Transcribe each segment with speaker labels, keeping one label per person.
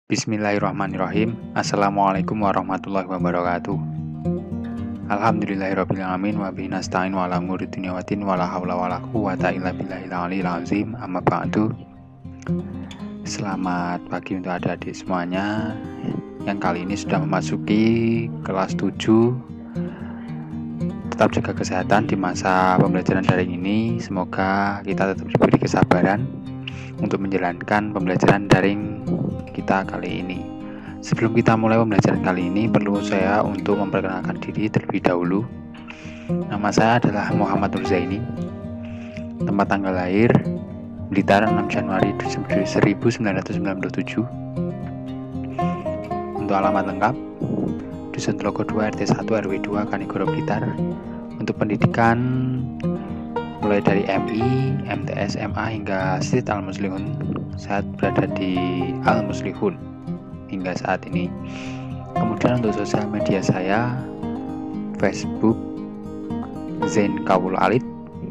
Speaker 1: Bismillahirrahmanirrahim. Assalamualaikum warahmatullahi wabarakatuh. Alhamdulillahirrabbilalamin wa bihi nasta'in wa ala umuri dunya waddin wa la haula wa la quwwata illa billahil aliyil azim. Amma ba'du. Selamat pagi untuk adik-adik semuanya yang kali ini sudah memasuki kelas 7. Tetap jaga kesehatan di masa pembelajaran daring ini. Semoga kita tetap diberi kesabaran untuk menjalankan pembelajaran daring kita kali ini. Sebelum kita mulai pembelajaran kali ini, perlu saya untuk memperkenalkan diri terlebih dahulu. Nama saya adalah Muhammad Nurzaini. Tempat tanggal lahir Blitar 6 Januari 1997. Untuk alamat lengkap Dusun Tlogo 2 RT 1 RW 2 Kanigoro Blitar. Untuk pendidikan mulai dari MI, MTS, MA hingga Street Al-Muslihun, saya berada di Al-Muslihun hingga saat ini. Kemudian untuk sosial media saya, Facebook Zain Kawul Alit,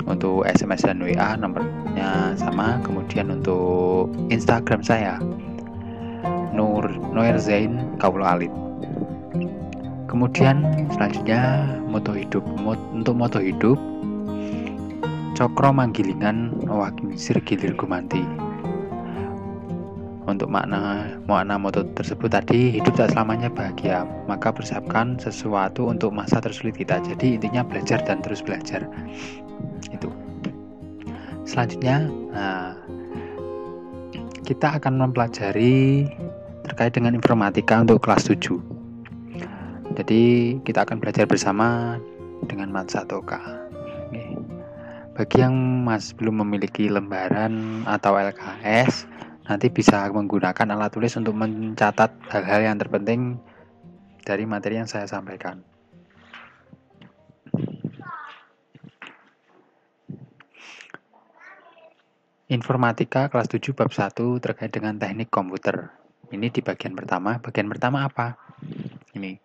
Speaker 1: untuk SMS dan WA nomornya sama. Kemudian untuk Instagram saya Nur Zain Kawul Alit. Kemudian selanjutnya moto hidup. Untuk moto hidup, Cokro manggilingan wakimisir gilir gumanti. Untuk makna moto tersebut tadi, hidup tak selamanya bahagia, maka persiapkan sesuatu untuk masa tersulit kita. Jadi intinya belajar dan terus belajar. Itu. Selanjutnya, kita akan mempelajari terkait dengan informatika untuk kelas 7. Jadi kita akan belajar bersama dengan Mat Satoka. Bagi yang belum memiliki lembaran atau LKS, nanti bisa menggunakan alat tulis untuk mencatat hal-hal yang terpenting dari materi yang saya sampaikan. Informatika kelas 7 bab 1 terkait dengan teknik komputer. Ini di bagian pertama. Bagian pertama apa? Ini.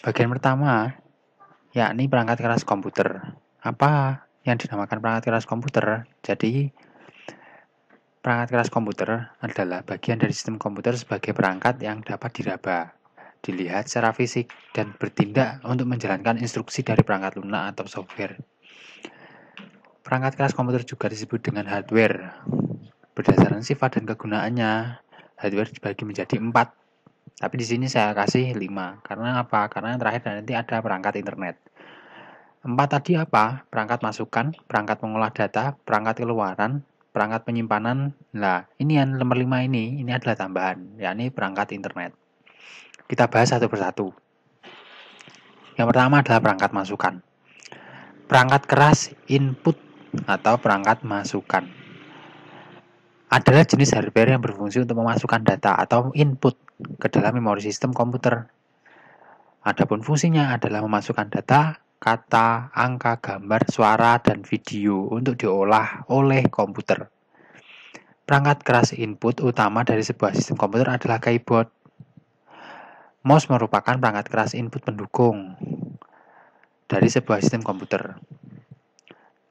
Speaker 1: Bagian pertama yakni perangkat keras komputer. Apa yang dinamakan perangkat keras komputer? Jadi perangkat keras komputer adalah bagian dari sistem komputer sebagai perangkat yang dapat diraba, dilihat secara fisik, dan bertindak untuk menjalankan instruksi dari perangkat lunak atau software. Perangkat keras komputer juga disebut dengan hardware. Berdasarkan sifat dan kegunaannya, hardware dibagi menjadi 4. Tapi di sini saya kasih 5. Karena apa? Karena yang terakhir nanti ada perangkat internet. 4 tadi apa? Perangkat masukan, perangkat mengolah data, perangkat keluaran, perangkat penyimpanan. Nah, ini yang nomor 5 ini adalah tambahan, yakni perangkat internet. Kita bahas satu persatu. Yang pertama adalah perangkat masukan. Perangkat keras input atau perangkat masukan adalah jenis hardware yang berfungsi untuk memasukkan data atau input ke dalam memori sistem komputer. Adapun fungsinya adalah memasukkan data, kata, angka, gambar, suara, dan video untuk diolah oleh komputer. Perangkat keras input utama dari sebuah sistem komputer adalah keyboard. Mouse merupakan perangkat keras input pendukung dari sebuah sistem komputer.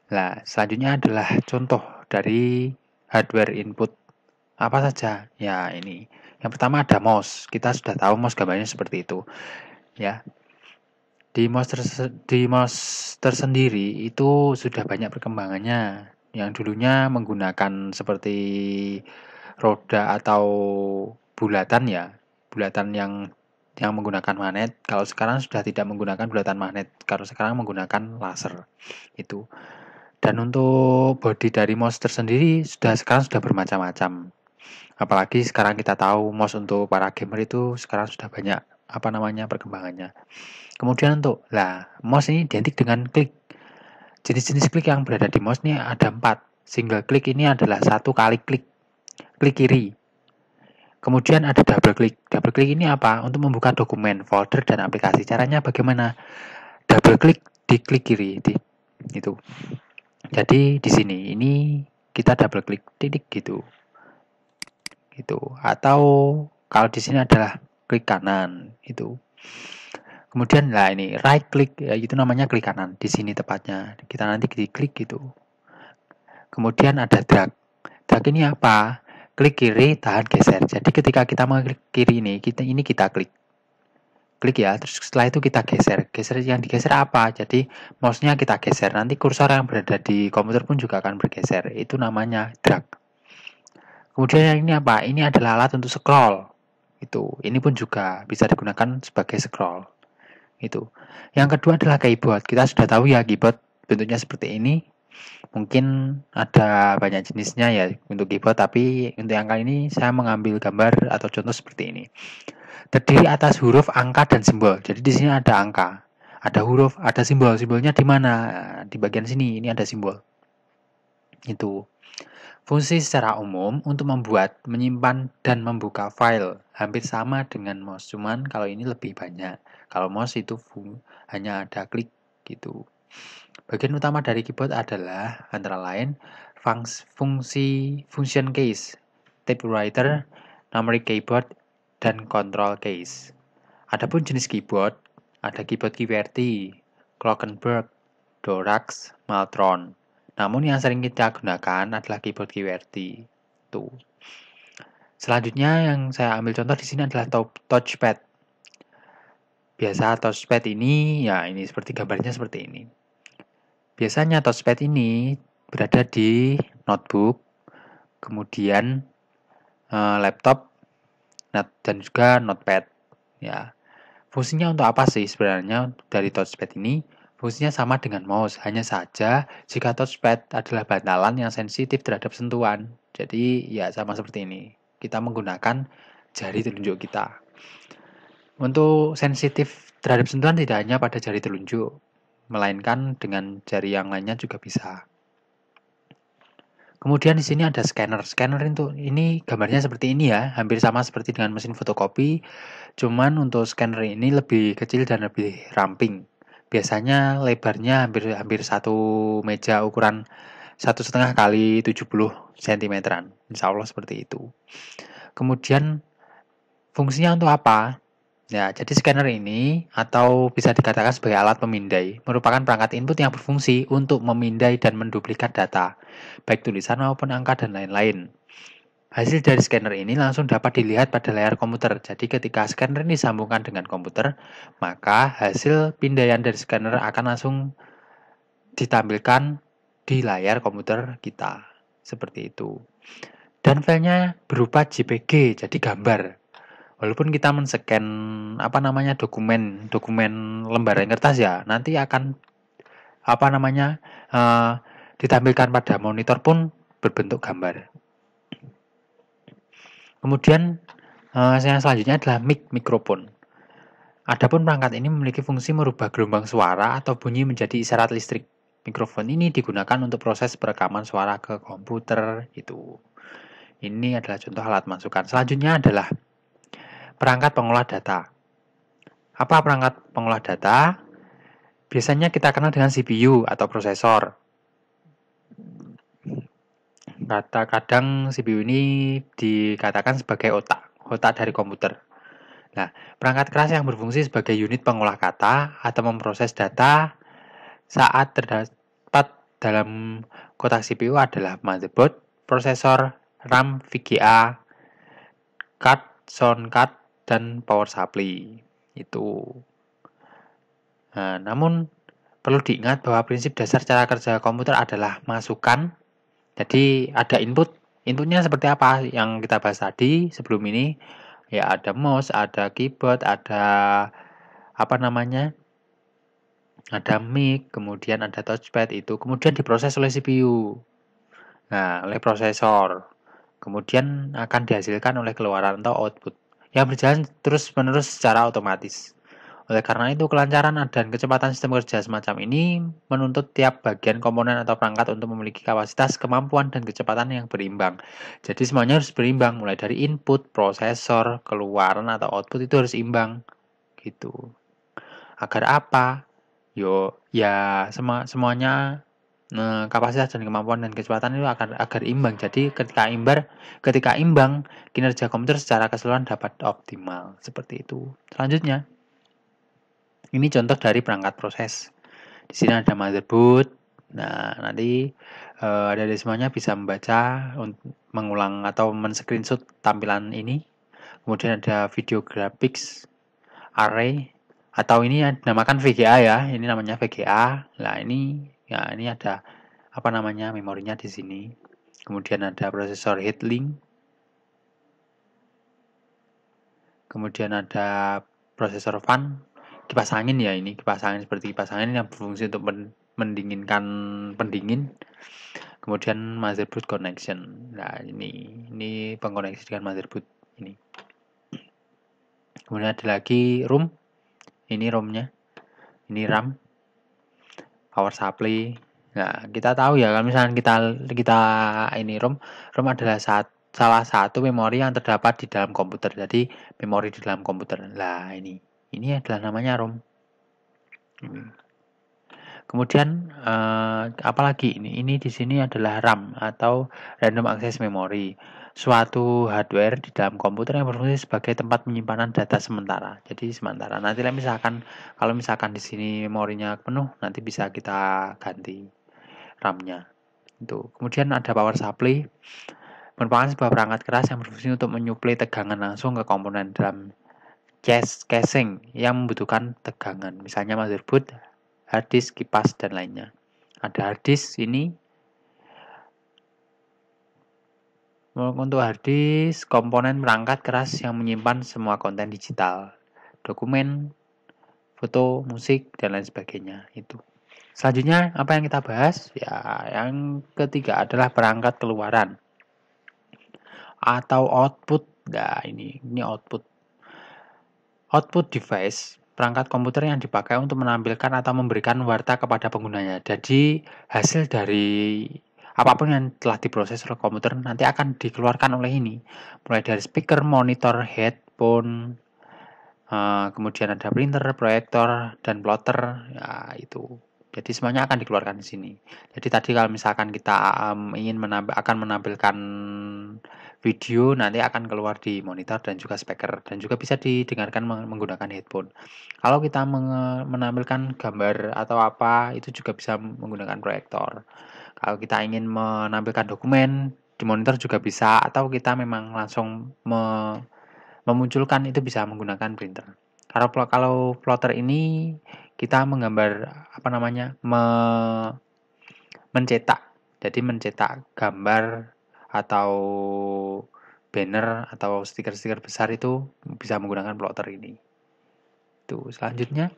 Speaker 1: Nah, selanjutnya adalah contoh dari hardware input. Apa saja? Ya, ini. Yang pertama ada mouse. Kita sudah tahu mouse gambarnya seperti itu. Ya. Di mouse tersendiri itu sudah banyak perkembangannya. Yang dulunya menggunakan seperti roda atau bulatan ya. Bulatan yang menggunakan magnet. Kalau sekarang sudah tidak menggunakan bulatan magnet. Kalau sekarang menggunakan laser. Itu. Dan untuk body dari mouse tersendiri sekarang sudah bermacam-macam. Apalagi sekarang kita tahu mouse untuk para gamer itu sekarang sudah banyak perkembangannya. Kemudian untuk mouse ini identik dengan klik. Jenis-jenis klik yang berada di mouse ini ada 4. Single klik ini adalah 1 kali klik kiri. Kemudian ada double klik. Double klik ini apa? Untuk membuka dokumen, folder, dan aplikasi. Caranya bagaimana? Double klik di klik kiri. Itu. Jadi di sini ini kita double klik titik gitu. Atau kalau di sini adalah klik kanan itu. Kemudian ini right click, ya, itu namanya klik kanan. Di sini tepatnya. Kita nanti diklik gitu. Kemudian ada drag. Drag ini apa? klik kiri, tahan, geser. Jadi ketika kita mengklik kiri ini kita klik ya, terus setelah itu kita geser. Geser yang digeser apa? Jadi mouse-nya kita geser. Nanti kursor yang berada di komputer pun juga akan bergeser. Itu namanya drag. Kemudian yang ini apa? Ini adalah alat untuk scroll. Ini pun juga bisa digunakan sebagai scroll. Yang kedua adalah keyboard. Kita sudah tahu ya keyboard bentuknya seperti ini. Mungkin ada banyak jenisnya ya untuk keyboard, tapi untuk yang kali ini saya mengambil gambar atau contoh seperti ini. Terdiri atas huruf, angka, dan simbol. Jadi di sini ada angka, ada huruf, ada simbol. Simbolnya di mana? Di bagian sini, ini ada simbol. Fungsi secara umum untuk membuat, menyimpan, dan membuka file hampir sama dengan mouse. Cuman kalau ini lebih banyak. Kalau mouse itu hanya ada klik gitu. Bagian utama dari keyboard adalah antara lain fungsi function keys, typewriter, numeric keyboard, dan control keys. Adapun jenis keyboard, ada keyboard QWERTY, Glockenberg, Dorax, Maltron. Namun yang sering kita gunakan adalah keyboard QWERTY. Selanjutnya yang saya ambil contoh di sini adalah touchpad. Biasa touchpad ini, ya ini seperti gambarnya seperti ini. Biasanya touchpad ini berada di notebook, kemudian laptop, dan juga notepad. Ya, fungsinya untuk apa sih sebenarnya dari touchpad ini? Fungsinya sama dengan mouse, hanya saja jika touchpad adalah bantalan yang sensitif terhadap sentuhan. Jadi ya sama seperti ini. Kita menggunakan jari telunjuk kita. Untuk sensitif terhadap sentuhan tidak hanya pada jari telunjuk, melainkan dengan jari yang lainnya juga bisa. Kemudian di sini ada scanner. Scanner itu ini gambarnya seperti ini ya, hampir sama seperti dengan mesin fotokopi. Cuman untuk scanner ini lebih kecil dan lebih ramping. Biasanya lebarnya hampir satu meja ukuran 1,5 kali 70 cm. Insya Allah seperti itu. Kemudian fungsinya untuk apa? Ya, jadi scanner ini atau bisa dikatakan sebagai alat pemindai merupakan perangkat input yang berfungsi untuk memindai dan menduplikat data, baik tulisan maupun angka dan lain-lain. Hasil dari scanner ini langsung dapat dilihat pada layar komputer. Jadi ketika scanner ini disambungkan dengan komputer, maka hasil pindaian dari scanner akan langsung ditampilkan di layar komputer kita. Seperti itu. Dan filenya berupa JPG, jadi gambar. Walaupun kita men-scan dokumen lembaran kertas ya, nanti akan ditampilkan pada monitor pun berbentuk gambar. Kemudian yang selanjutnya adalah mikrofon. Adapun perangkat ini memiliki fungsi merubah gelombang suara atau bunyi menjadi isyarat listrik. Mikrofon ini digunakan untuk proses perekaman suara ke komputer itu. Ini adalah contoh alat masukan. Selanjutnya adalah perangkat pengolah data. Apa perangkat pengolah data? Biasanya kita kenal dengan CPU atau prosesor. Kadang CPU ini dikatakan sebagai otak dari komputer. Nah, perangkat keras yang berfungsi sebagai unit pengolah kata atau memproses data saat terdapat dalam kotak CPU adalah motherboard, prosesor, RAM, VGA, card, sound card, dan power supply. Nah, namun perlu diingat bahwa prinsip dasar cara kerja komputer adalah masukan. Jadi ada inputnya seperti apa yang kita bahas tadi sebelum ini. Ya ada mouse, ada keyboard, ada ada mic, kemudian ada touchpad itu. Kemudian diproses oleh CPU. Nah, oleh prosesor. Kemudian akan dihasilkan oleh keluaran atau output yang berjalan terus-menerus secara otomatis. Oleh karena itu, kelancaran dan kecepatan sistem kerja semacam ini menuntut tiap bagian komponen atau perangkat untuk memiliki kapasitas, kemampuan, dan kecepatan yang berimbang. Jadi semuanya harus berimbang, mulai dari input, prosesor, keluaran atau output itu harus imbang. Gitu. Agar apa? Semuanya kapasitas dan kemampuan dan kecepatan itu agar imbang. Jadi ketika imbang, kinerja komputer secara keseluruhan dapat optimal. Seperti itu. Selanjutnya, ini contoh dari perangkat proses. Di sini ada motherboard, Nah, nanti adik-adik semuanya bisa membaca, mengulang atau men-screenshot tampilan ini. Kemudian ada video graphics array atau ini dinamakan VGA ya. Ini namanya VGA. Nah, ini ya ini ada apa namanya memorinya di sini. Kemudian ada prosesor headlink. Kemudian ada prosesor fan, kipas angin ya ini, kipas angin seperti kipas angin yang berfungsi untuk mendinginkan pendingin. Kemudian motherboard connection. Nah, ini pengkoneksi dengan motherboard ini. Kemudian ada lagi ROM. Ini ROM-nya. Ini RAM. Power supply. Nah, kita tahu ya kalau misalnya kita ini ROM adalah salah satu memori yang terdapat di dalam komputer. Jadi, memori di dalam komputer. Nah, ini adalah namanya ROM. Kemudian apalagi ini di sini adalah RAM atau random access memory, suatu hardware di dalam komputer yang berfungsi sebagai tempat penyimpanan data sementara. Jadi sementara. Nanti misalkan kalau misalkan di sini memorinya penuh, nanti bisa kita ganti RAM-nya. Itu. Kemudian ada power supply, merupakan sebuah perangkat keras yang berfungsi untuk menyuplai tegangan langsung ke komponen dalam casing yang membutuhkan tegangan. Misalnya motherboard, hard disk, kipas, dan lainnya. Ada hard disk ini. Untuk hard disk, komponen perangkat keras yang menyimpan semua konten digital, dokumen, foto, musik, dan lain sebagainya. Itu. Selanjutnya, apa yang kita bahas? Ya, yang ketiga adalah perangkat keluaran atau output. Nah, ini output. Output device, perangkat komputer yang dipakai untuk menampilkan atau memberikan warta kepada penggunanya. Jadi, hasil dari apapun yang telah diproses oleh komputer nanti akan dikeluarkan oleh ini. Mulai dari speaker, monitor, headphone, kemudian ada printer, proyektor, dan plotter. Ya, itu. Jadi semuanya akan dikeluarkan di sini. Jadi tadi kalau misalkan kita ingin akan menampilkan video, nanti akan keluar di monitor dan juga speaker, dan juga bisa didengarkan menggunakan headphone. Kalau kita menampilkan gambar atau apa, itu juga bisa menggunakan proyektor. Kalau kita ingin menampilkan dokumen, di monitor juga bisa, atau kita memang langsung memunculkan itu bisa menggunakan printer. Kalau plotter ini kita menggambar apa namanya mencetak. Jadi mencetak gambar atau banner atau stiker-stiker besar itu bisa menggunakan plotter ini. Itu selanjutnya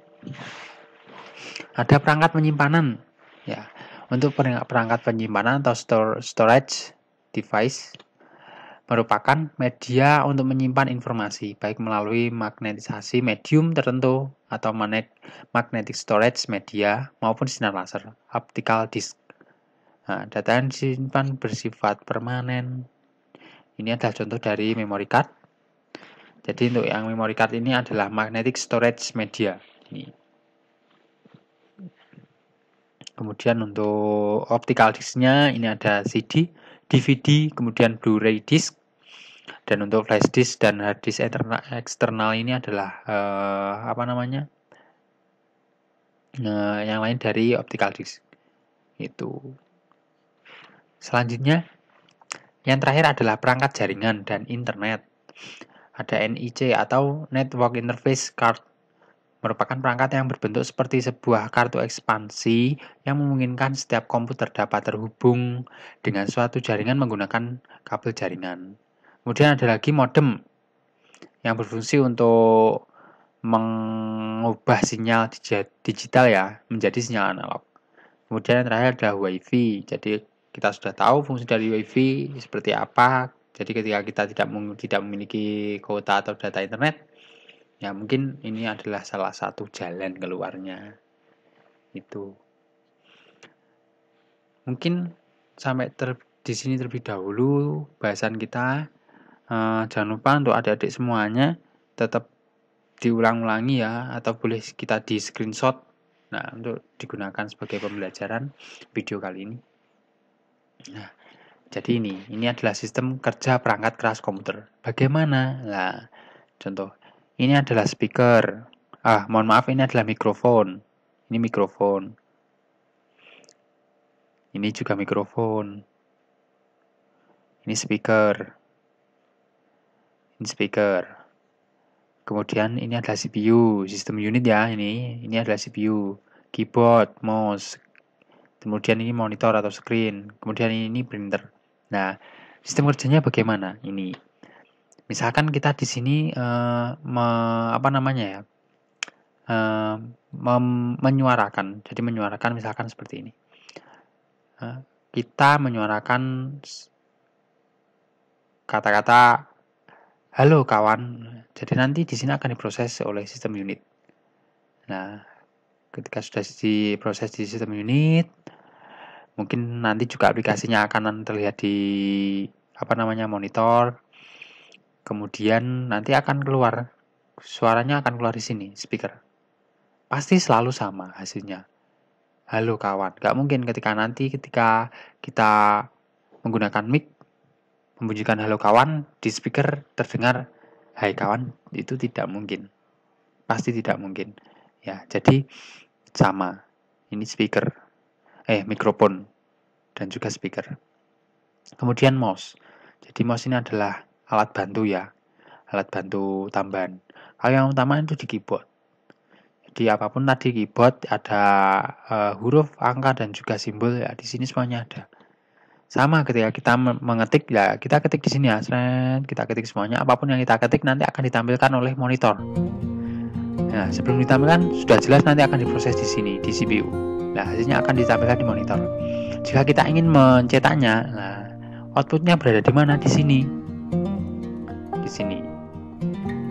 Speaker 1: ada perangkat penyimpanan. Ya, untuk perangkat penyimpanan atau storage device merupakan media untuk menyimpan informasi, baik melalui magnetisasi medium tertentu atau magnetic storage media maupun sinar laser, optical disk. Nah, data yang disimpan bersifat permanen. Ini adalah contoh dari memory card. Jadi untuk yang memory card ini adalah magnetic storage media. Ini. Kemudian untuk optical disknya ini ada CD, DVD, kemudian Blu-ray disk. Dan untuk flash disk dan hard disk eksternal ini adalah yang lain dari optical disk. Itu. Selanjutnya, yang terakhir adalah perangkat jaringan dan internet. Ada NIC atau Network Interface Card. Merupakan perangkat yang berbentuk seperti sebuah kartu ekspansi yang memungkinkan setiap komputer dapat terhubung dengan suatu jaringan menggunakan kabel jaringan. Kemudian ada lagi modem yang berfungsi untuk mengubah sinyal digital ya menjadi sinyal analog. Kemudian yang terakhir adalah WiFi. Jadi kita sudah tahu fungsi dari WiFi seperti apa. Jadi ketika kita tidak memiliki kuota atau data internet, ya mungkin ini adalah salah satu jalan keluarnya. Itu. Mungkin sampai di sini terlebih dahulu bahasan kita. Jangan lupa untuk adik-adik semuanya tetap diulang-ulangi ya, atau boleh kita di screenshot. Nah, untuk digunakan sebagai pembelajaran video kali ini. Nah, jadi ini adalah sistem kerja perangkat keras komputer. Bagaimana? Nah, contoh. Ini adalah speaker. Mohon maaf, ini adalah mikrofon. Ini mikrofon. Ini juga mikrofon. Ini speaker. Ini speaker. Kemudian ini adalah CPU, sistem unit ya ini. Ini adalah CPU, keyboard, mouse. Kemudian ini monitor atau screen. Kemudian ini printer. Nah, sistem kerjanya bagaimana? Ini. Misalkan kita di sini menyuarakan. Jadi menyuarakan misalkan seperti ini. Kita menyuarakan kata-kata halo kawan. Jadi nanti di sini akan diproses oleh sistem unit. Nah, ketika sudah diproses di sistem unit, mungkin nanti juga aplikasinya akan terlihat di monitor. Kemudian nanti akan keluar suaranya akan keluar di sini, speaker. Pasti selalu sama hasilnya. Halo kawan. Gak mungkin ketika kita menggunakan mic membunyikan halo kawan, di speaker terdengar hai kawan, itu tidak mungkin. Pasti tidak mungkin. Ya, jadi sama. Ini speaker. Mikrofon dan juga speaker. Kemudian mouse. Jadi mouse ini adalah alat bantu ya. Alat bantu tambahan. Kalau yang utama itu di keyboard. Jadi apapun tadi keyboard ada huruf, angka dan juga simbol ya di sini semuanya ada. Sama ketika kita mengetik ya kita ketik di sini ya, kita ketik semuanya, apapun yang kita ketik nanti akan ditampilkan oleh monitor. Nah, sebelum ditampilkan sudah jelas nanti akan diproses di sini di CPU. Nah, hasilnya akan ditampilkan di monitor. Jika kita ingin mencetaknya, nah outputnya berada di mana? Di sini. Di sini.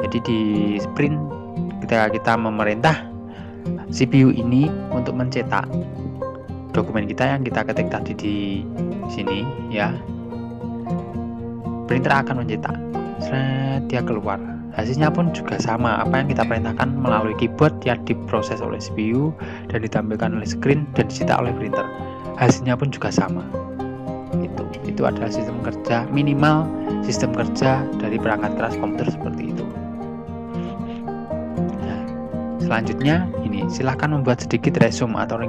Speaker 1: Jadi di print ketika kita memerintah CPU ini untuk mencetak dokumen kita yang kita ketik tadi di sini ya, printer akan mencetak, dia keluar. Hasilnya pun juga sama, apa yang kita perintahkan melalui keyboard yang diproses oleh CPU dan ditampilkan oleh screen dan dicetak oleh printer. Hasilnya pun juga sama. Itu adalah sistem kerja, minimal sistem kerja dari perangkat keras komputer seperti itu. Nah, selanjutnya ini silahkan membuat sedikit resume atau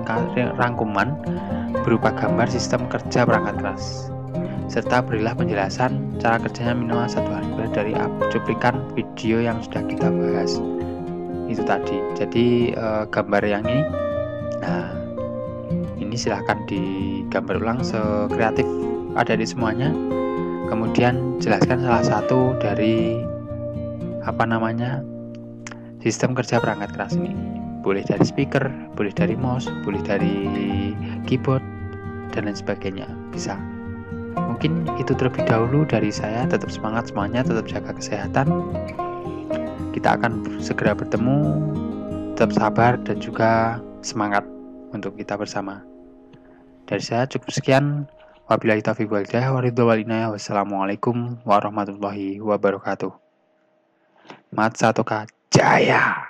Speaker 1: rangkuman berupa gambar sistem kerja perangkat keras, serta berilah penjelasan cara kerjanya minimal 1 hari dari cuplikan video yang sudah kita bahas. Itu tadi. Jadi gambar yang ini, nah ini silahkan digambar ulang sekreatif ada di semuanya. Kemudian jelaskan salah satu dari sistem kerja perangkat keras ini. Boleh dari speaker, boleh dari mouse, boleh dari keyboard dan lain sebagainya, bisa. Mungkin itu terlebih dahulu dari saya. Tetap semangat semuanya, tetap jaga kesehatan. Kita akan segera bertemu. Tetap sabar dan juga semangat untuk kita bersama. Dari saya cukup sekian. Wabillahi taufiq wal hidayah wa ridwan wal inayah. Wassalamualaikum warahmatullahi wabarakatuh. Mat Satoka Jaya.